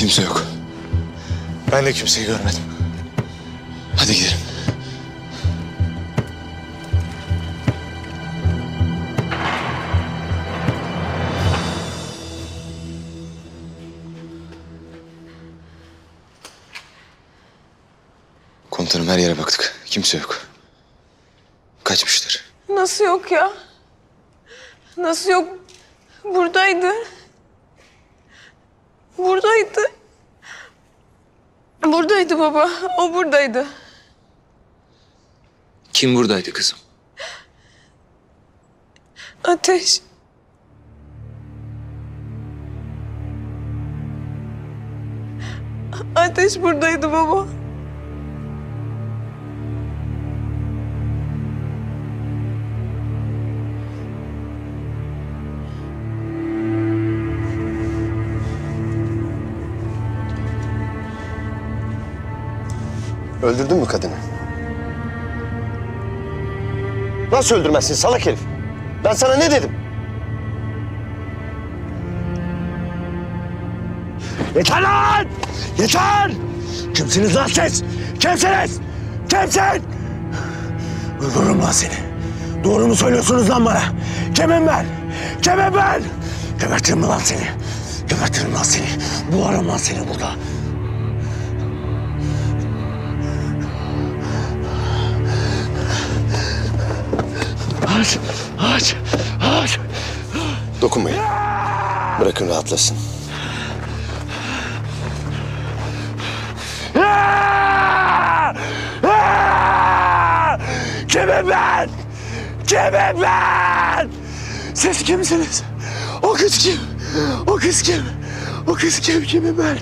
Kimse yok. Ben de kimseyi görmedim. Hadi gidelim. Komutanım her yere baktık. Kimse yok. Kaçmışlar. Nasıl yok ya? Nasıl yok? Buradaydı. Buradaydı. Buradaydı baba. O buradaydı. Kim buradaydı kızım? Ateş. Ateş buradaydı baba. Öldürdün mü kadını? Nasıl öldürmezsin salak herif? Ben sana ne dedim? Yeter lan! Yeter! Kimsiniz lan siz? Kimsiniz? Kimsin? Öldürürüm lan seni. Doğru mu söylüyorsunuz lan bana? Kimim ben? Kimim ben? Gebertirim mi lan seni? Gebertirim lan seni. Bularım lan seni burada. Aç, aç, aç. Dokunmayın. Bırakın rahatlasın. Kimim ben? Kimim ben? Siz kimsiniz? O kız kim? O kız kim? O kız kim? Kimim ben?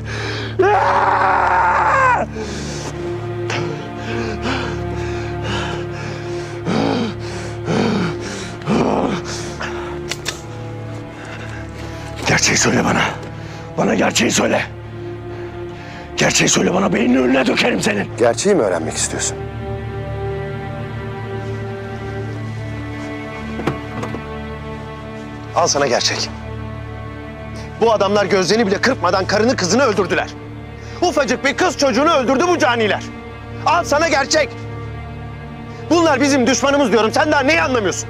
Gerçeği söyle bana. Bana gerçeği söyle. Gerçeği söyle bana, beyninin önüne dökerim senin. Gerçeği mi öğrenmek istiyorsun? Al sana gerçek. Bu adamlar gözlerini bile kırpmadan karını kızını öldürdüler. Ufacık bir kız çocuğunu öldürdü bu caniler. Al sana gerçek. Bunlar bizim düşmanımız diyorum. Sen daha neyi anlamıyorsun?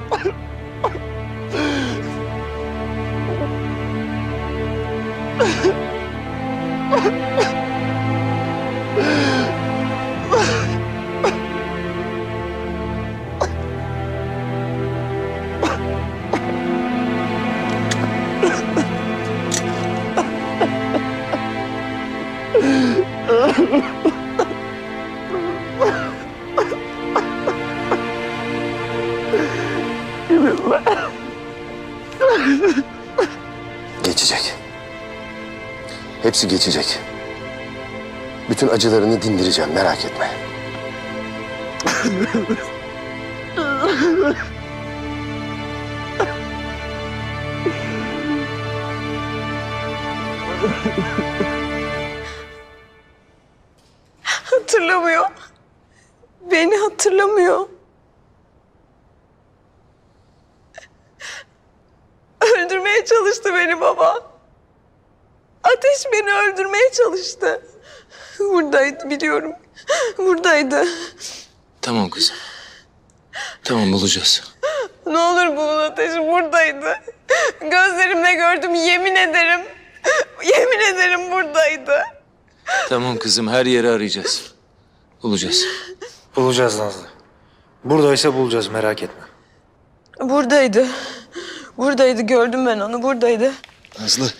Geçecek. Hepsi geçecek. Bütün acılarını dindireceğim, merak etme. Hatırlamıyor. Beni hatırlamıyor. Öldürmeye çalıştı beni baba. Ateş beni öldürmeye çalıştı. Buradaydı biliyorum. Buradaydı. Tamam kızım. Tamam bulacağız. Ne olur bulun Ateş'i, buradaydı. Gözlerimle gördüm, yemin ederim. Yemin ederim buradaydı. Tamam kızım her yeri arayacağız. Bulacağız. Bulacağız Nazlı. Buradaysa bulacağız, merak etme. Buradaydı. Buradaydı, gördüm ben onu, buradaydı. Nazlı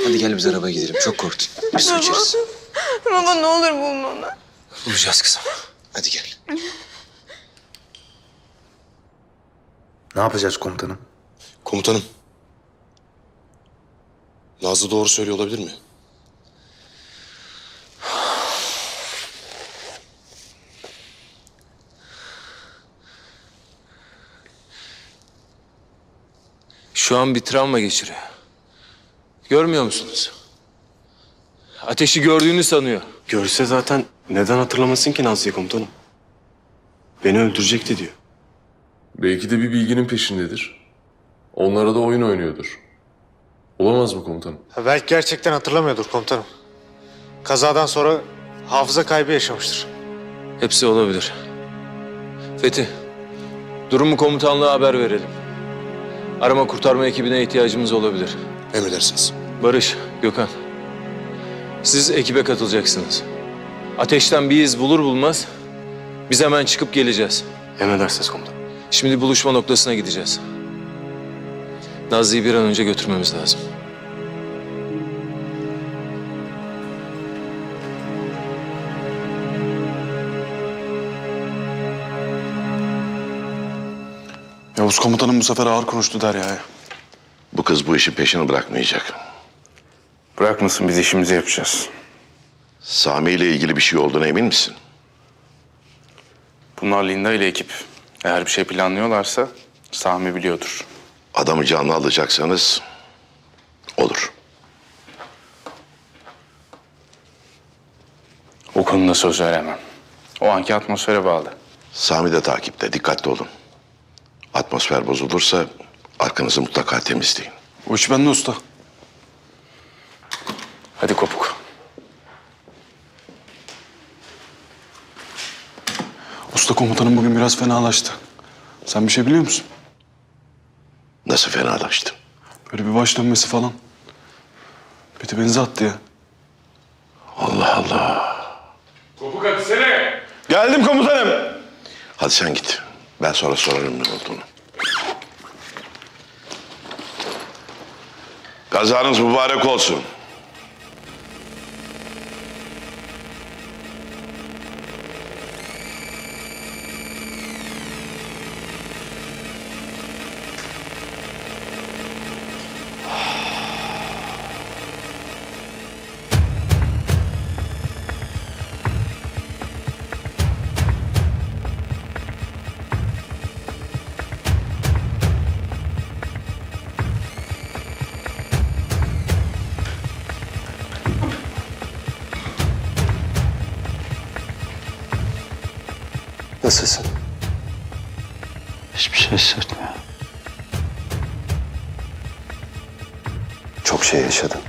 hadi gel biz arabaya gidelim. Çok korktun. Bir su içeriz. Baba ne olur bulun onu. Bulacağız kızım. Hadi gel. Ne yapacağız komutanım? Komutanım. Nazlı doğru söylüyor olabilir mi? Şu an bir travma geçiriyor. Görmüyor musunuz? Ateşi gördüğünü sanıyor. Görse zaten neden hatırlamasın ki Nazlı'yı komutanım? Beni öldürecekti diyor. Belki de bir bilginin peşindedir. Onlara da oyun oynuyordur. Olamaz mı komutanım? Belki gerçekten hatırlamıyordur komutanım. Kazadan sonra hafıza kaybı yaşamıştır. Hepsi olabilir. Fethi, durumu komutanlığa haber verelim. Arama kurtarma ekibine ihtiyacımız olabilir. Emredersiniz. Barış, Gökhan. Siz ekibe katılacaksınız. Ateşten bir iz bulur bulmaz biz hemen çıkıp geleceğiz. Emredersiniz komutanım. Şimdi buluşma noktasına gideceğiz. Nazlı'yı bir an önce götürmemiz lazım. Yavuz komutanım bu sefer ağır konuştu Derya'ya. Bu kız bu işin peşini bırakmayacak. Bırakmasın, biz işimizi yapacağız. Sami ile ilgili bir şey olduğuna emin misin? Bunlar Linda ile ekip. Eğer bir şey planlıyorlarsa Sami biliyordur. Adamı canlı alacaksanız olur. O konuda söz veremem. O anki atmosfere bağlı. Sami de takipte, dikkatli olun. Atmosfer bozulursa arkanızı mutlaka temizleyin. O iş bende usta. Hadi kopuk. Usta komutanım bugün biraz fenalaştı. Sen bir şey biliyor musun? Nasıl fenalaştı? Böyle bir baş dönmesi falan. Bir de benzi attı ya. Allah Allah. Geldim komutanım. Hadi sen git. Ben sonra sorarım ne olduğunu. Kazanız mübarek olsun. Nasılsın? Hiçbir şey hissetmiyorum. Çok şey yaşadın.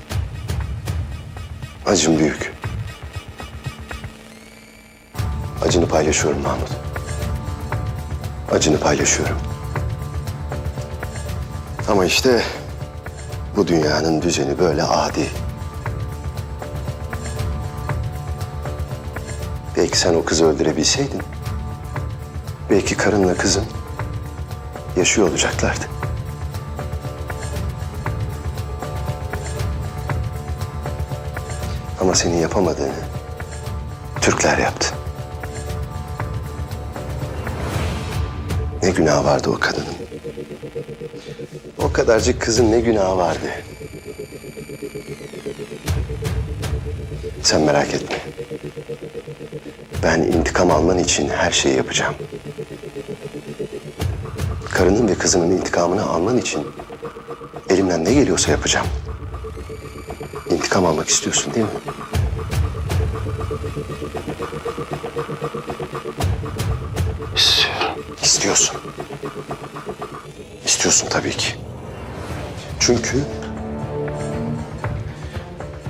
Acın büyük. Acını paylaşıyorum Mahmut. Acını paylaşıyorum. Ama işte bu dünyanın düzeni böyle adi. Belki sen o kızı öldürebilseydin, belki karınla kızın yaşıyor olacaklardı. Ama senin yapamadığını Türkler yaptı. Ne günah vardı o kadının? O kadarcık kızın ne günahı vardı? Sen merak etme. Ben intikam alman için her şeyi yapacağım. Karının ve kızının intikamını alman için elimden ne geliyorsa yapacağım. İntikam almak istiyorsun değil mi? İstiyorum. İstiyorsun. İstiyorsun tabii ki. Çünkü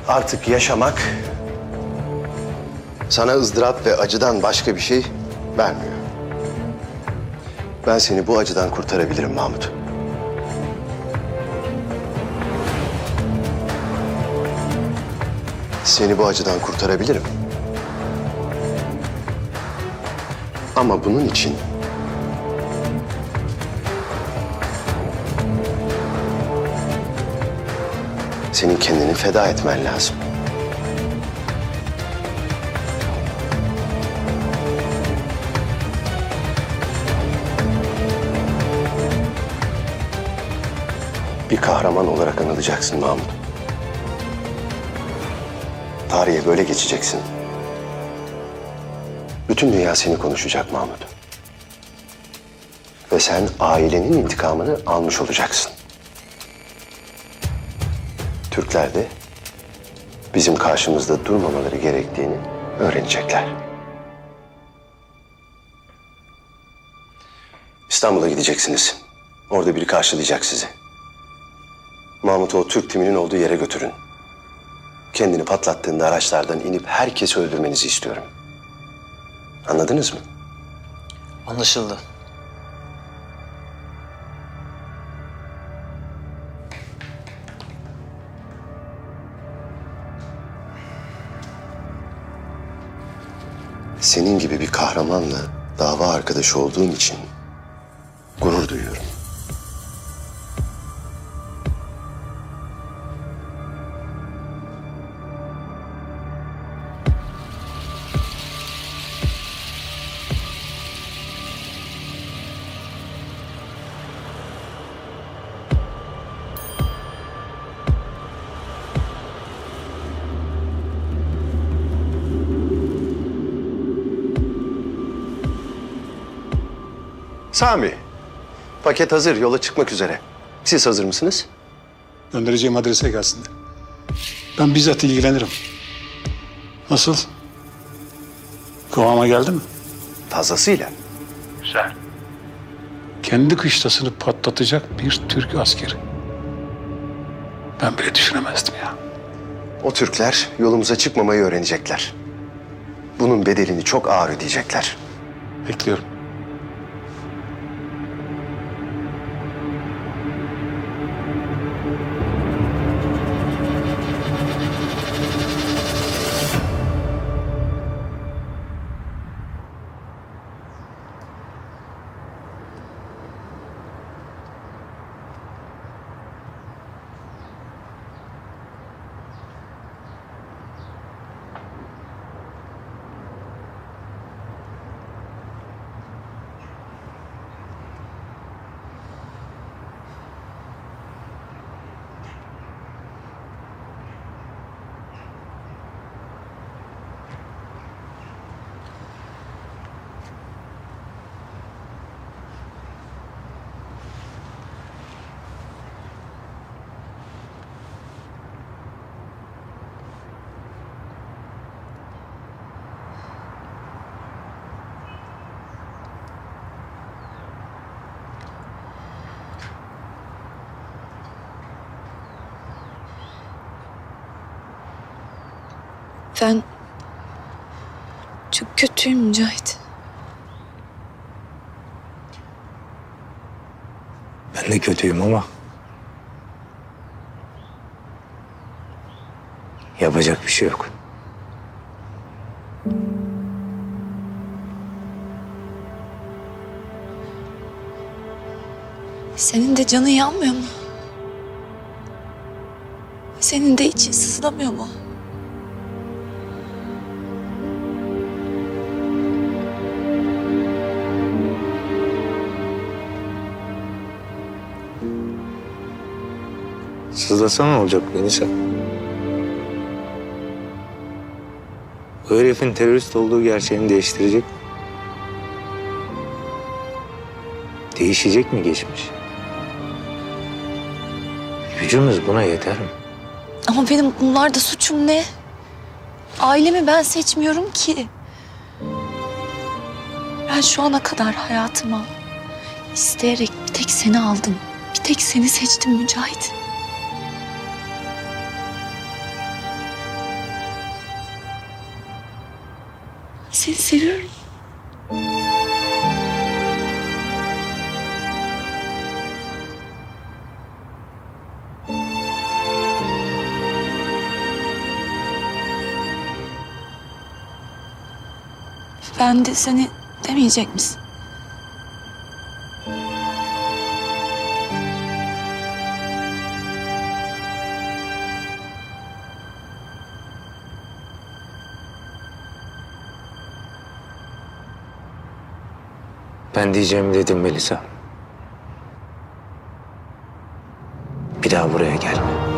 artık yaşamak sana ızdırap ve acıdan başka bir şey vermiyor. Ben seni bu acıdan kurtarabilirim Mahmut. Seni bu acıdan kurtarabilirim. Ama bunun için senin kendini feda etmen lazım. Bir kahraman olarak anılacaksın Mahmut. Tarihe böyle geçeceksin. Bütün dünya seni konuşacak Mahmut. Ve sen ailenin intikamını almış olacaksın. Türkler de bizim karşımızda durmamaları gerektiğini öğrenecekler. İstanbul'a gideceksiniz. Orada biri karşılayacak sizi. Mahmut'u o Türk timinin olduğu yere götürün. kendini patlattığında araçlardan inip herkesi öldürmenizi istiyorum. Anladınız mı? Anlaşıldı. Senin gibi bir kahramanla dava arkadaşı olduğum için gurur duyuyorum. Sami, paket hazır, yola çıkmak üzere. Siz hazır mısınız? Göndereceğim adrese gelsinler. Ben bizzat ilgilenirim. Nasıl? Kıvama geldi mi? Fazlasıyla. Kendi kışlasını patlatacak bir Türk askeri. Ben bile düşünemezdim ya. O Türkler yolumuza çıkmamayı öğrenecekler. Bunun bedelini çok ağır ödeyecekler. Bekliyorum. Ben çok kötüyüm Mücahit. Ben de kötüyüm ama yapacak bir şey yok. Senin de canın yanmıyor mu? Senin de için sızlamıyor mu? Sızlasa ne olacak Melisa? O herifin terörist olduğu gerçeğini değiştirecek mi? Değişecek mi geçmiş? Gücümüz buna yeter mi? Ama benim bunlarda suçum ne? Ailemi ben seçmiyorum ki. Ben şu ana kadar hayatıma isteyerek bir tek seni aldım. Bir tek seni seçtim Mücahit. Seni seviyorum. Ben de seni demeyecek misin? Ben diyeceğimi dedim Melisa. Bir daha buraya gelme.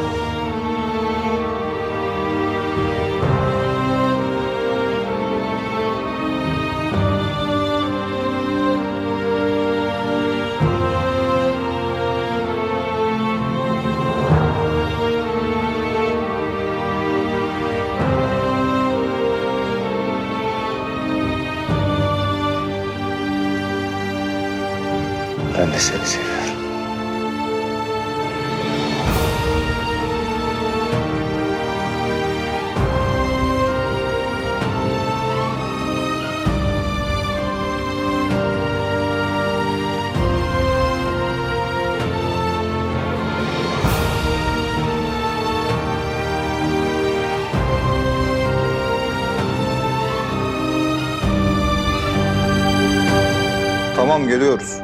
Ben de seni seviyorum. Hallediyoruz.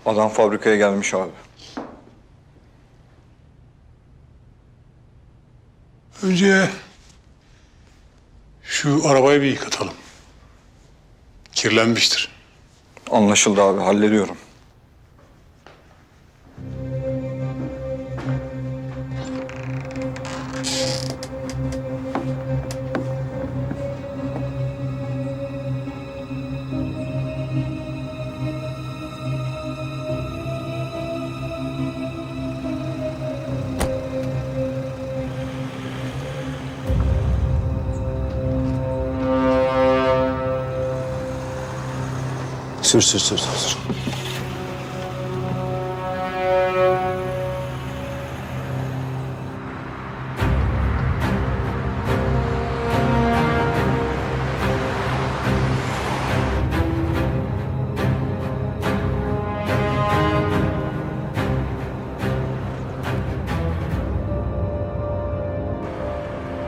Adam fabrikaya gelmiş abi. Önce şu arabayı bir yıkatalım. Kirlenmiştir. Anlaşıldı abi, hallediyorum. Sür.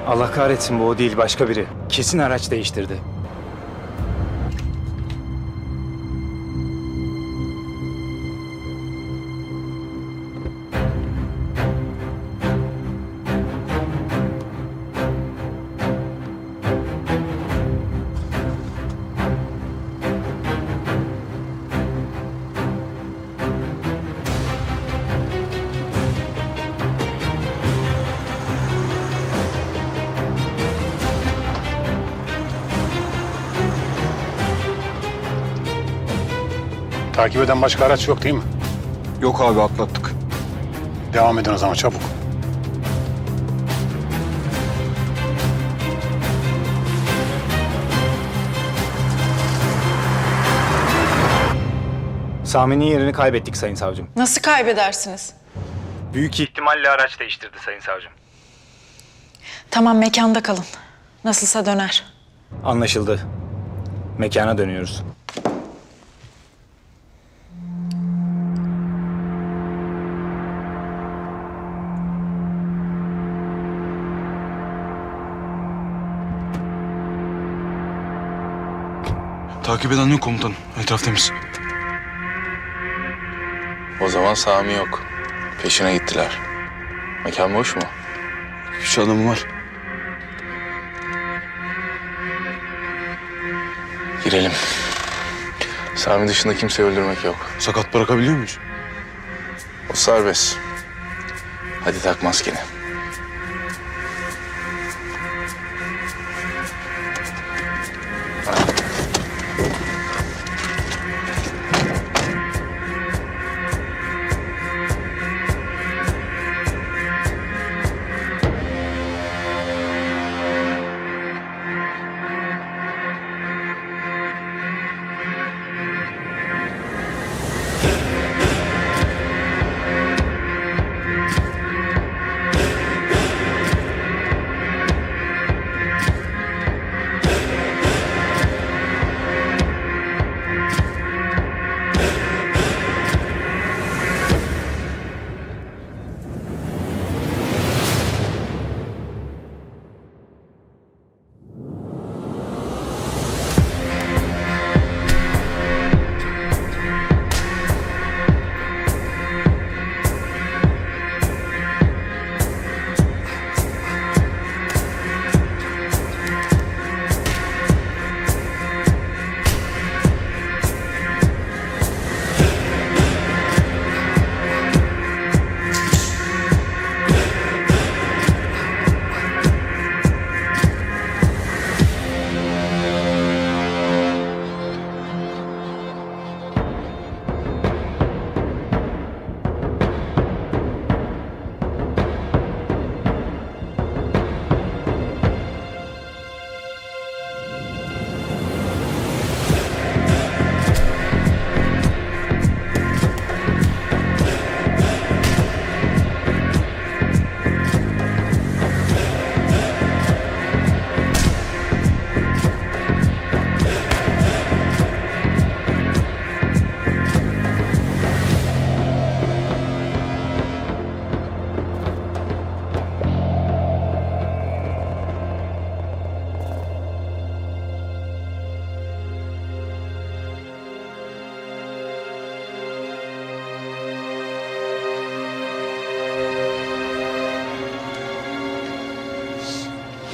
Allah kahretsin, bu o değil, başka biri. Kesin araç değiştirdi. Takip eden başka araç yok değil mi? Yok abi, atlattık. Devam edin o zaman çabuk. Sami'nin yerini kaybettik sayın savcım. Nasıl kaybedersiniz? Büyük ihtimalle araç değiştirdi sayın savcım. Tamam, mekanda kalın. Nasılsa döner. Anlaşıldı. Mekana dönüyoruz. Takip eden yok komutanım. Etraf temiz. O zaman Sami yok. Peşine gittiler. Mekan boş mu? 3 adamı var. Girelim. Sami dışında kimseyi öldürmek yok. Sakat bırakabiliyor muyuz? O serbest. Hadi tak maskeni.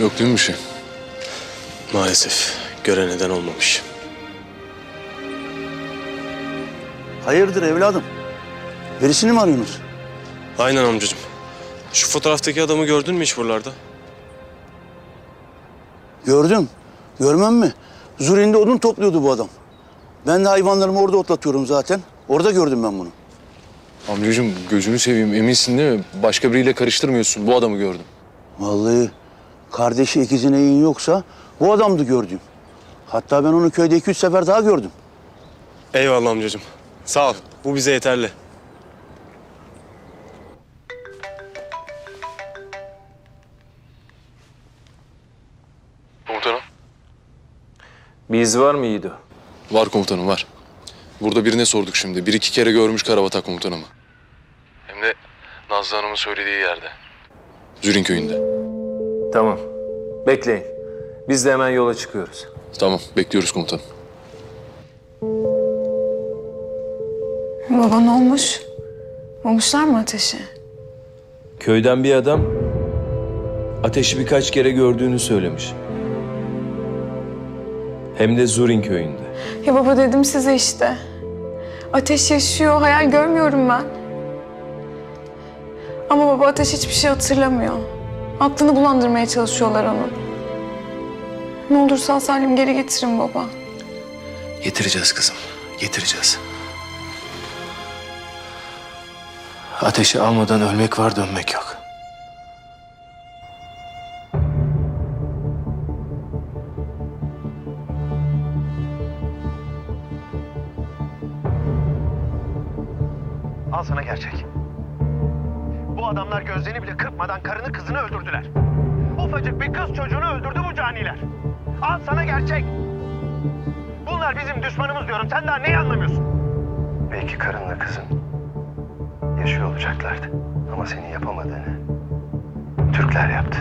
Yok değil mi bir şey? Maalesef göre neden olmamış. Hayırdır evladım? Birisini mi arıyorsunuz? Aynen amcacığım. Şu fotoğraftaki adamı gördün mü hiç buralarda? Gördüm. Görmem mi? Zuri'nde odun topluyordu bu adam. Ben de hayvanlarımı orada otlatıyorum zaten. Orada gördüm ben bunu. Amcacığım gözünü seveyim eminsin değil mi? Başka biriyle karıştırmıyorsun. Bu adamı gördüm. Vallahi kardeşi ikizi neyin yoksa bu adamdı gördüğüm. Hatta ben onu köyde 2-3 sefer daha gördüm. Eyvallah amcacığım. Sağ ol. Bu bize yeterli. Komutanım. Bir iz var mı Yiğido? Var komutanım var. Burada birine sorduk şimdi. 1-2 kere görmüş Karabatak komutanımı. Hem de Nazlı Hanım'ın söylediği yerde. Zürin köyünde. Tamam. Bekleyin. Biz de hemen yola çıkıyoruz. Tamam bekliyoruz komutanım. Baba ne olmuş? Bulmuşlar mı Ateş'i? Köyden bir adam Ateş'i birkaç kere gördüğünü söylemiş. Hem de Zurin köyünde. Ya baba dedim size işte. Ateş yaşıyor, hayal görmüyorum ben. Ama baba Ateş hiçbir şey hatırlamıyor. Aklını bulandırmaya çalışıyorlar onun. Ne olur sağ salim geri getirin baba. Getireceğiz kızım. Getireceğiz. Ateşi almadan ölmek var, dönmek yok. Al sana gerçek. Bu adamlar gözlerini bile kırpmadan karını kızını öldürdüler. Ufacık bir kız çocuğunu öldürdü bu caniler. Al sana gerçek. Bunlar bizim düşmanımız diyorum. Sen daha neyi anlamıyorsun? Belki karınla kızın yaşıyor olacaklardı. Ama senin yapamadığını Türkler yaptı.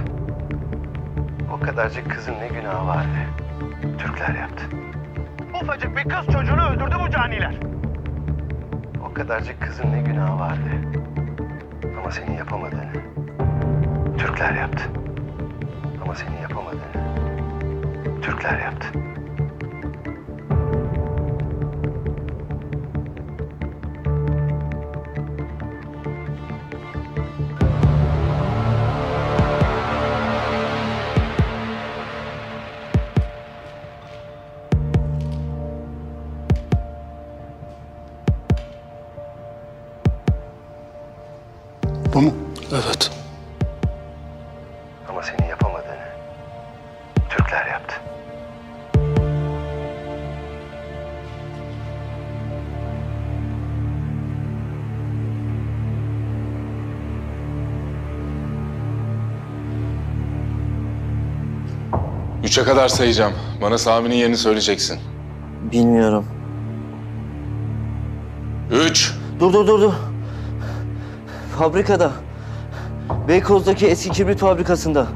O kadarcık kızın ne günahı vardı? Türkler yaptı. Ufacık bir kız çocuğunu öldürdü bu caniler. O kadarcık kızın ne günahı vardı? Ama senin yapamadığını Türkler yaptı. Ama senin yapamadığını Türkler yaptı. Bu mu? Evet. Ama senin yapamadığını Türkler yaptı. Üçe kadar sayacağım. Bana Sami'nin yerini söyleyeceksin. Bilmiyorum. 3. Dur. Fabrikada. Beykoz'daki eski kibrit fabrikasında.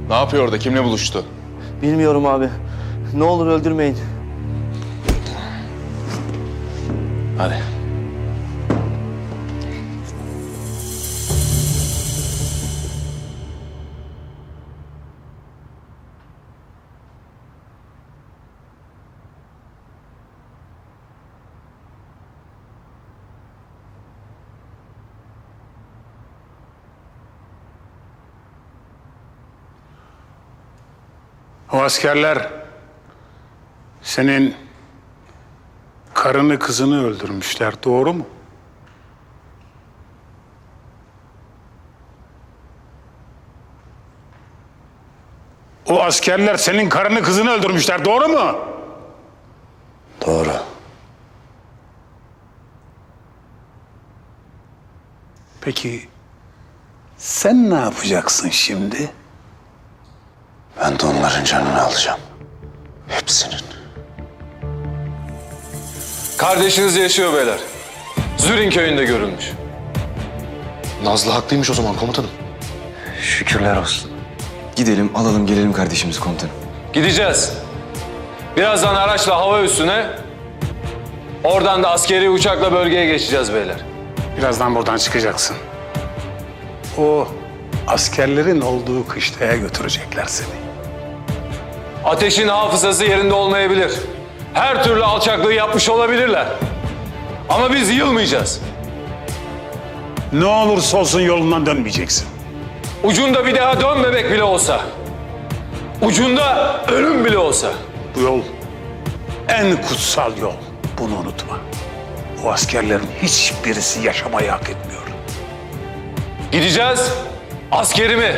Ne yapıyor orada? Kimle buluştu? Bilmiyorum abi. Ne olur öldürmeyin. Hadi. O askerler senin karını kızını öldürmüşler. Doğru mu? O askerler senin karını kızını öldürmüşler. Doğru mu? Doğru. Peki sen ne yapacaksın şimdi? Ben de onların canını alacağım. Hepsinin. Kardeşiniz yaşıyor beyler. Zurin köyünde görülmüş. Nazlı haklıymış o zaman komutanım. Şükürler olsun. Gidelim alalım gelelim kardeşimiz komutanım. Gideceğiz. Birazdan araçla hava üstüne, oradan da askeri uçakla bölgeye geçeceğiz beyler. Birazdan buradan çıkacaksın. O Askerlerin olduğu kışlaya götürecekler seni. Ateşin hafızası yerinde olmayabilir. Her türlü alçaklığı yapmış olabilirler. Ama biz yılmayacağız. Ne olursa olsun yolundan dönmeyeceksin. Ucunda bir daha dönmemek bile olsa. Ucunda ölüm bile olsa. Bu yol en kutsal yol. Bunu unutma. O askerlerin hiçbirisi yaşamayı hak etmiyor. Gideceğiz. Askerimi,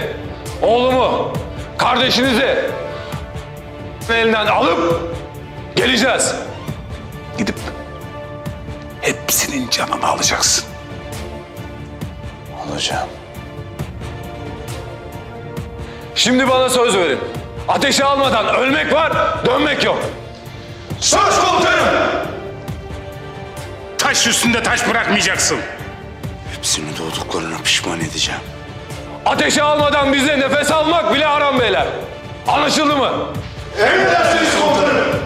oğlumu, kardeşinizi elinden alıp geleceğiz. Gidip hepsinin canını alacaksın. Alacağım. Şimdi bana söz verin. Ateşi almadan ölmek var, dönmek yok. Söz komutanım! Taş üstünde taş bırakmayacaksın. Hepsini doğduklarına pişman edeceğim. Ateşi almadan bize nefes almak bile haram beyler. Anlaşıldı mı? Emredersiniz komutanım.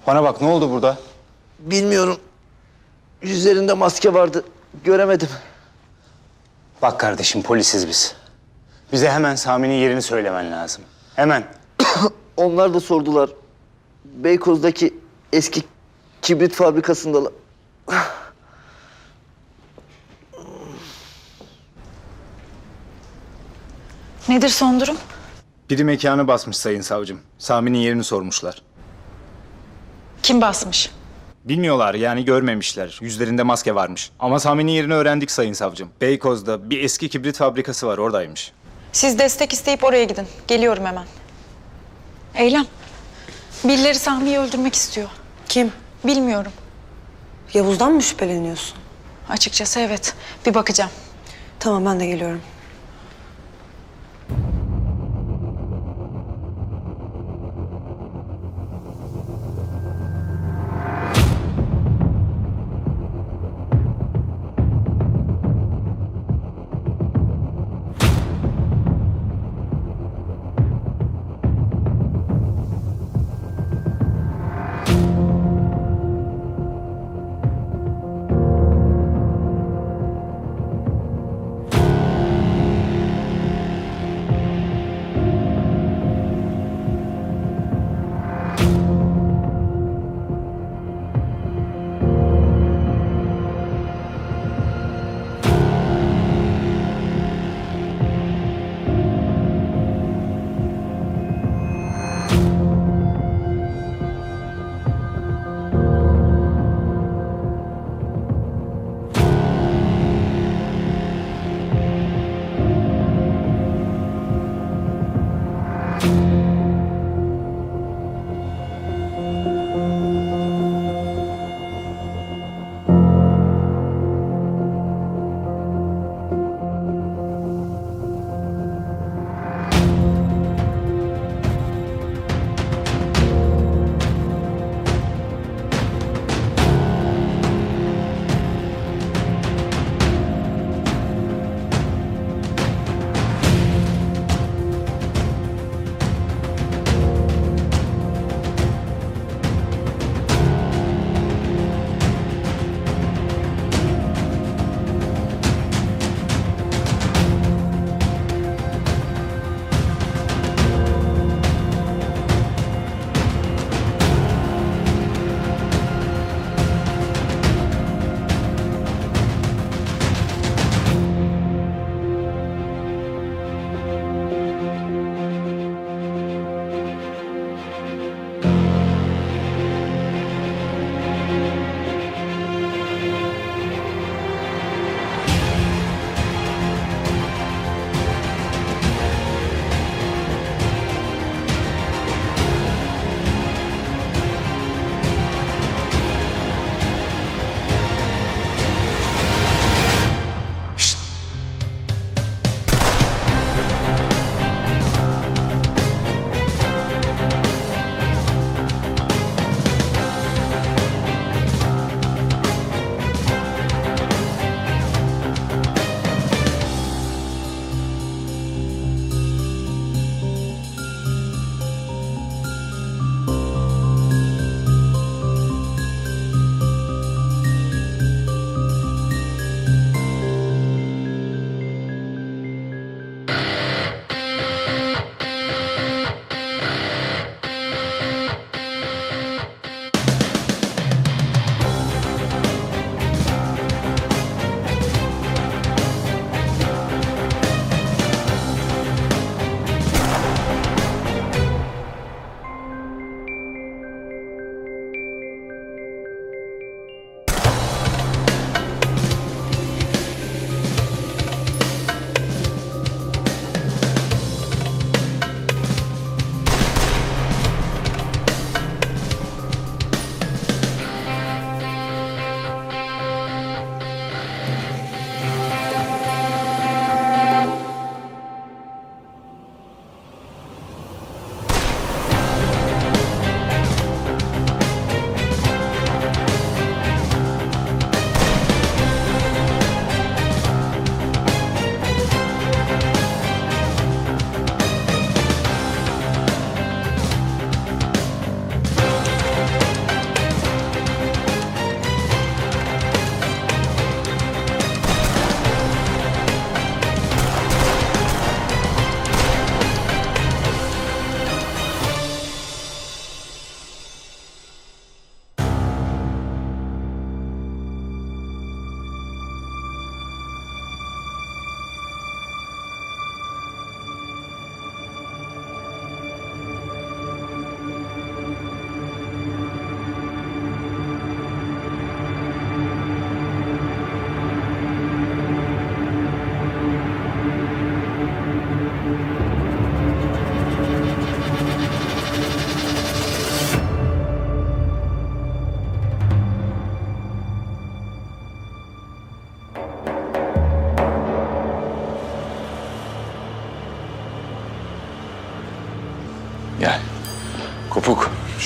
Bana bak, ne oldu burada? Bilmiyorum. Yüzlerinde maske vardı. Göremedim. Bak kardeşim, polisiz biz. Bize hemen Sami'nin yerini söylemen lazım. Hemen. Onlar da sordular. Beykoz'daki eski kibrit fabrikasındalar. Nedir son durum? Biri mekanı basmış sayın savcım. Sami'nin yerini sormuşlar. Kim basmış? Bilmiyorlar, yani görmemişler. Yüzlerinde maske varmış. Ama Sami'nin yerini öğrendik sayın savcım. Beykoz'da bir eski kibrit fabrikası var, oradaymış. Siz destek isteyip oraya gidin. Geliyorum hemen. Eylem. Birileri Sami'yi öldürmek istiyor. Kim? Bilmiyorum. Yavuz'dan mı şüpheleniyorsun? Açıkçası evet. Bir bakacağım. Tamam, ben de geliyorum.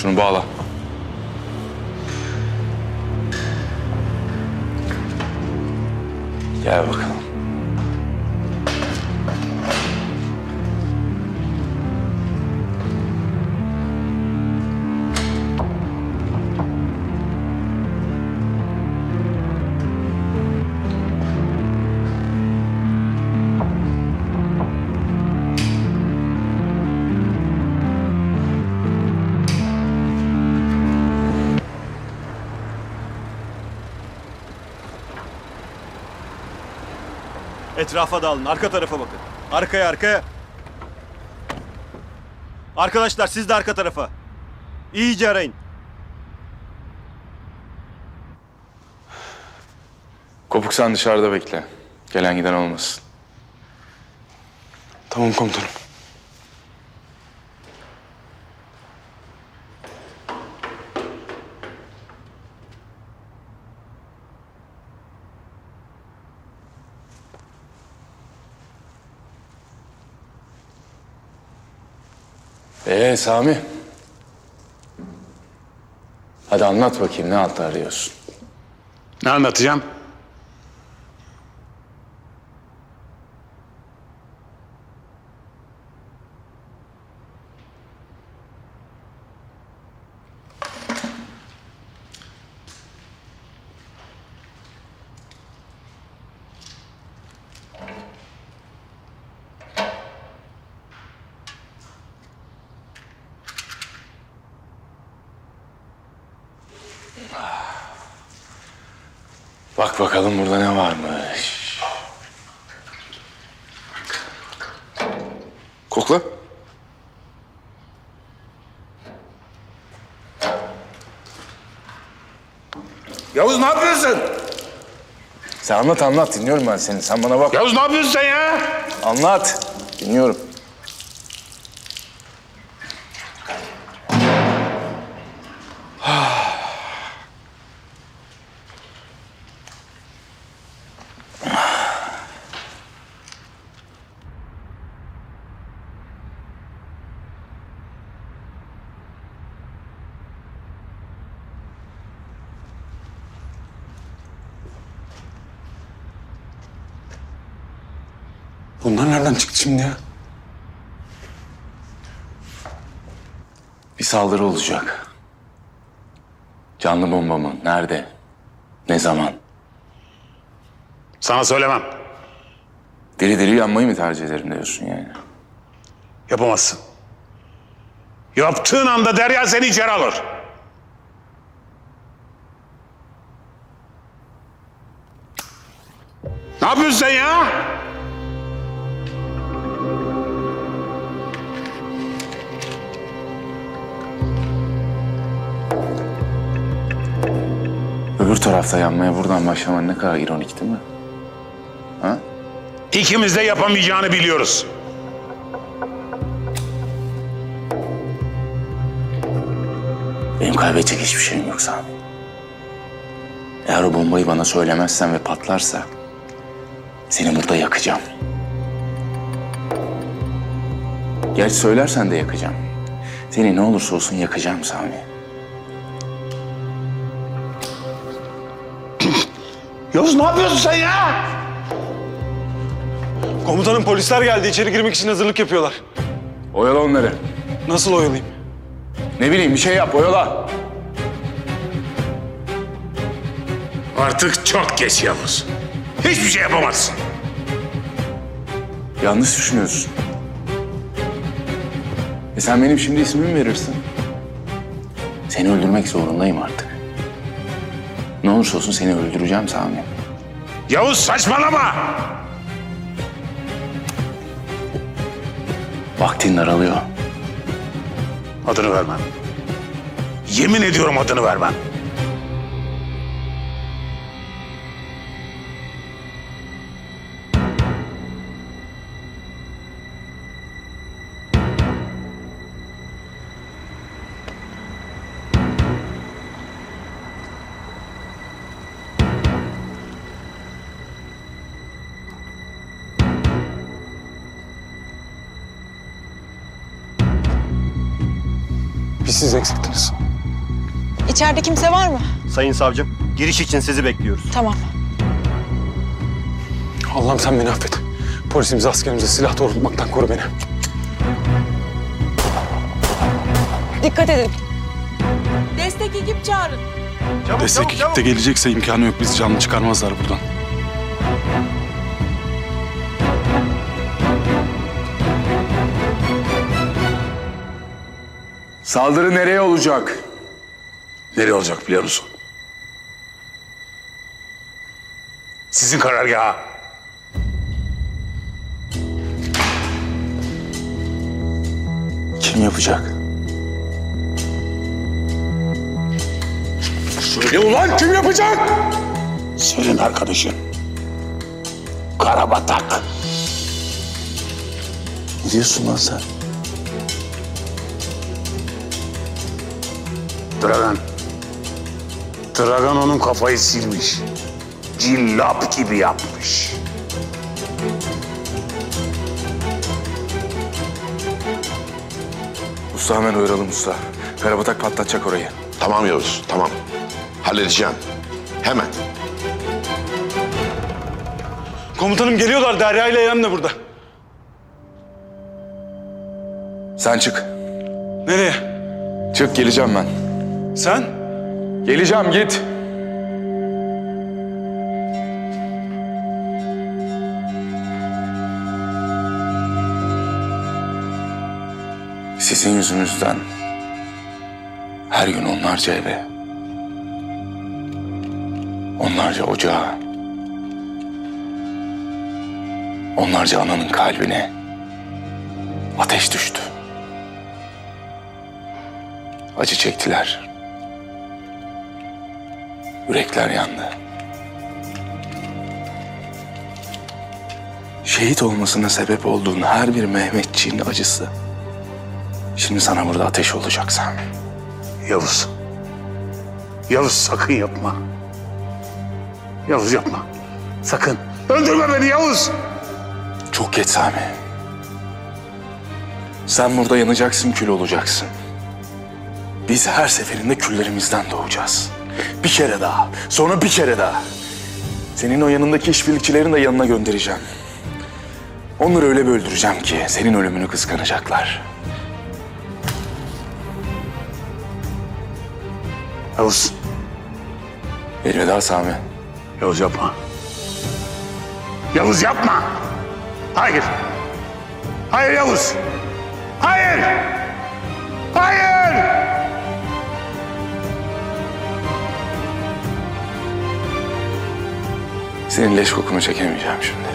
Şunu bağla. Gel bakalım. Etrafa dağılın. Arka tarafa bakın. Arkaya, arkaya. Arkadaşlar siz de arka tarafa. İyice arayın. Kopuk sen dışarıda bekle. Gelen giden olmasın. Tamam komutanım. Sami. Hadi anlat bakayım ne altı arıyorsun? Ne anlatacağım? Bak bakalım burada ne varmış. Kokla. Yavuz ne yapıyorsun? Sen anlat dinliyorum ben seni. Sen bana bak. Yavuz ne yapıyorsun sen ya? Anlat. Dinliyorum. Bunlar nereden çıktı şimdi ya? Bir saldırı olacak. Canlı bomba mı? Nerede? Ne zaman? Sana söylemem. Diri diri yanmayı mı tercih ederim diyorsun yani? Yapamazsın. Yaptığın anda Derya seni içeri alır. Ne yapıyorsun sen ya? Öbür tarafta yanmaya buradan başlaman ne kadar ironik değil mi? Ha? İkimiz de yapamayacağını biliyoruz. Benim kaybedecek hiçbir şeyim yok Sami. Eğer o bombayı bana söylemezsen ve patlarsa seni burada yakacağım. Gerçi söylersen de yakacağım. Seni ne olursa olsun yakacağım Sami. Yavuz ne yapıyorsun sen ya? Komutanım polisler geldi. İçeri girmek için hazırlık yapıyorlar. Oyala onları. Nasıl oyalayayım? Ne bileyim bir şey yap oyala. Artık çok geç Yavuz. Hiçbir şey yapamazsın. Yanlış düşünüyorsun. Sen benim şimdi ismimi verirsin. Seni öldürmek zorundayım artık. Ne olursa olsun seni öldüreceğim Sami. Yavuz saçmalama. Vaktin daralıyor. Adını vermem. Yemin ediyorum adını vermem. Bir siz eksiktiniz. İçeride kimse var mı? Sayın savcım, giriş için sizi bekliyoruz. Tamam. Allah'ım sen beni affet. Polisimizi, askerimize silah doğrultmaktan koru beni. Dikkat edin. Destek ekip çağırın. Destek ekip de gelecekse imkanı yok. Bizi canlı çıkarmazlar buradan. Saldırı nereye olacak? Nereye olacak biliyor musun? Sizin karargaha. Kim yapacak? Söyle ulan kim yapacak? Senin arkadaşın. Karabatak. Ne diyorsun lan sen? Dragan onun kafayı silmiş. Cillap gibi yapmış. Usta hemen uyaralım usta. Karabatak patlatacak orayı. Tamam Yavuz, tamam. Halledeceğim. Hemen. Komutanım geliyorlar. Derya ile İrem de burada. Sen çık. Nereye? Çık geleceğim ben. Sen? Geleceğim git. Sizin yüzünüzden her gün onlarca eve, onlarca ocağa, onlarca ananın kalbine ateş düştü. Acı çektiler. Yürekler yandı. Şehit olmasına sebep olduğun her bir Mehmetçiğin acısı şimdi sana burada ateş olacak Sami. Yavuz. Yavuz sakın yapma. Yavuz yapma. Sakın. Öldürme beni Yavuz. Çok geç Sami. Sen burada yanacaksın, kül olacaksın. Biz her seferinde küllerimizden doğacağız. Bir kere daha, sonra bir kere daha. Senin o yanındaki işbirlikçilerini de yanına göndereceğim. Onları öyle bir öldüreceğim ki senin ölümünü kıskanacaklar. Yavuz. Elveda Sami. Yavuz yapma. Yavuz yapma. Hayır. Hayır Yavuz. Hayır. Hayır. Senin leş kokunu çekemeyeceğim şimdi.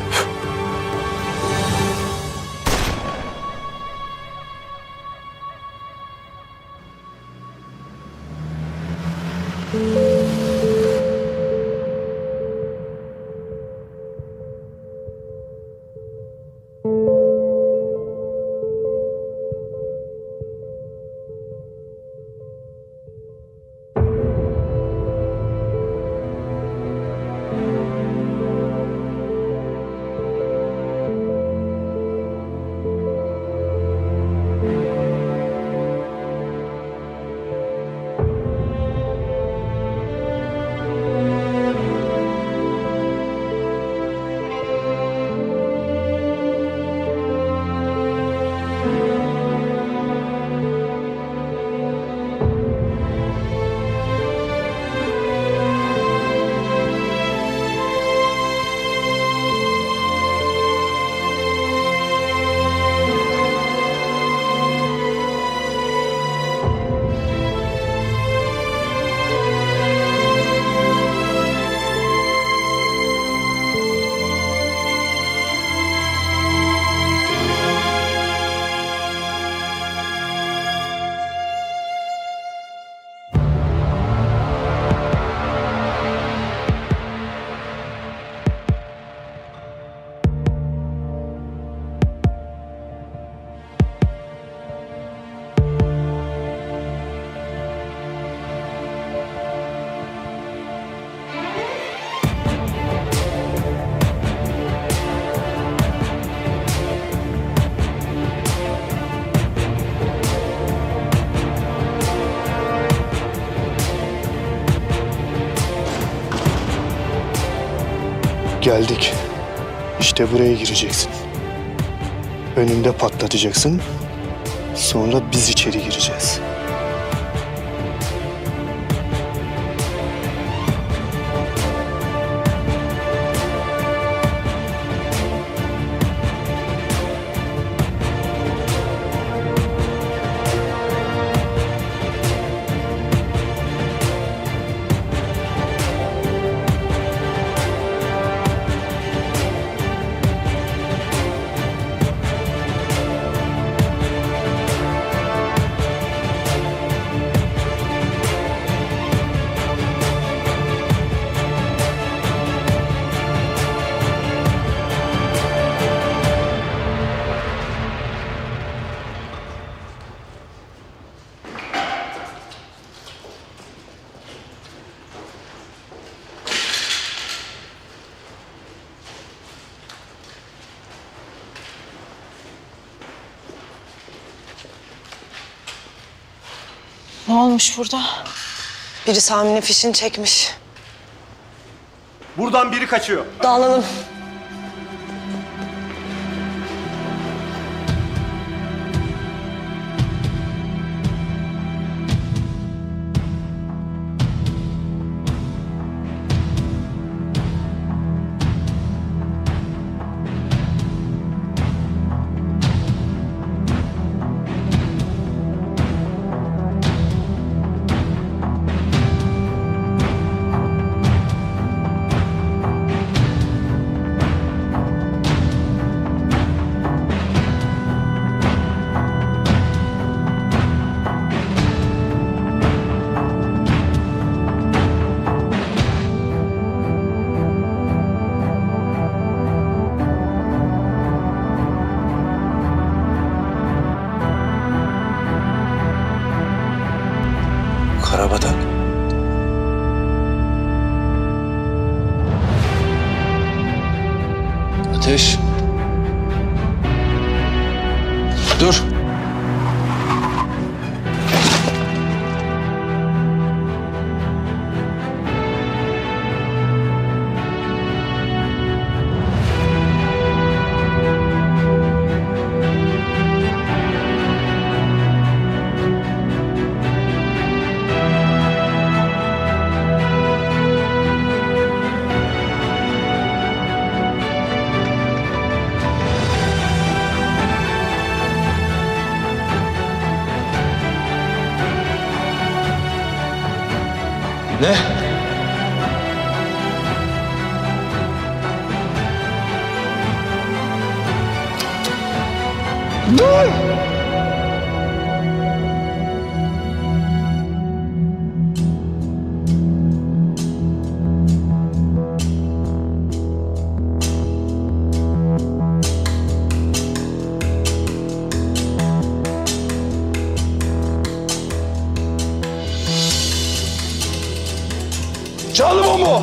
Geldik. İşte buraya gireceksin. Önünde patlatacaksın. Sonra biz içeri gireceğiz. Ne olmuş burada? Biri Sami'nin fişini çekmiş. Buradan biri kaçıyor. Dağılalım. Karabatak. Ateş. Dur. Ne? Dur! Çalım o mu?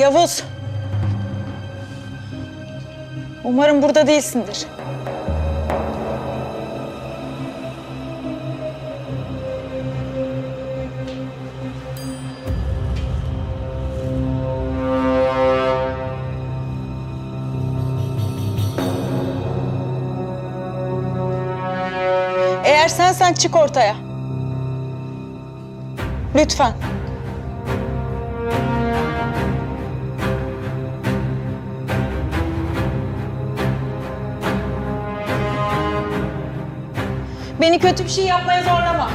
Yavuz. Umarım burada değilsindir. Eğer sensen çık ortaya. Lütfen. Beni kötü bir şey yapmaya zorlama.